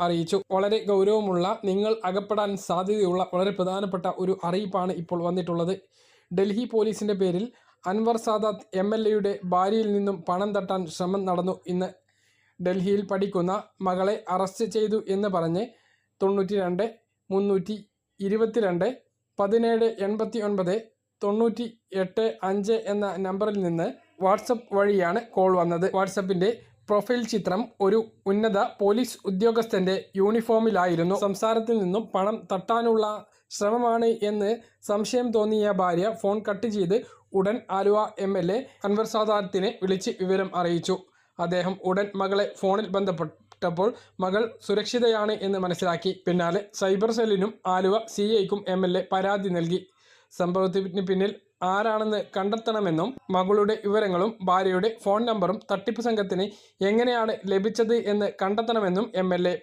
അറിയിച്ചു. വളരെ ഗൗരവമുള്ള, നിങ്ങൾ അകപ്പെടാൻ സാധ്യതയുള്ള വളരെ പ്രധാനപ്പെട്ട ഒരു അറിയിപ്പാണ് ഇപ്പോൾ വന്നിട്ടുള്ളത്. ഡൽഹി പോലീസിന്റെ പേരിൽ അൻവർ സാദാത്ത് MLAയുടെ ഭാര്യയിൽ നിന്നും പണം തട്ടാൻ ശ്രമം നടന്നു. ഇന്ന് ഡൽഹിയിൽ പഠിക്കുന്ന മകളെ അറസ്റ്റ് ചെയ്തു എന്ന് പറഞ്ഞ് 92 322 17 89 98 5 എന്ന നമ്പറിൽ നിന്ന് വാട്സപ്പ് വഴിയാണ് കോൾ വന്നത്. വാട്സപ്പിന്റെ പ്രൊഫൈൽ ചിത്രം ഒരു ഉന്നത പോലീസ് ഉദ്യോഗസ്ഥന്റെ യൂണിഫോമിലായിരുന്നു. സംസാരത്തിൽ നിന്നും പണം തട്ടാനുള്ള ശ്രമമാണ് എന്ന് സംശയം തോന്നിയ ഭാര്യ ഫോൺ കട്ട് ചെയ്ത് ഉടൻ ആലുവ MLA അൻവർ സാദാത്തിനെ വിളിച്ച് വിവരം അറിയിച്ചു. അദ്ദേഹം ഉടൻ മകളെ ഫോണിൽ ബന്ധപ്പെട്ടപ്പോൾ മകൾ സുരക്ഷിതയാണ് എന്ന് മനസ്സിലാക്കി. പിന്നാലെ സൈബർ സെല്ലിനും ആലുവ CIക്കും MLA പരാതി നൽകി. സംഭവത്തിന് പിന്നിൽ ആരാണെന്ന് കണ്ടെത്തണമെന്നും മകളുടെ വിവരങ്ങളും ഭാര്യയുടെ ഫോൺ നമ്പറും തട്ടിപ്പ് സംഘത്തിന് എങ്ങനെയാണ് ലഭിച്ചത് എന്ന് കണ്ടെത്തണമെന്നും MLA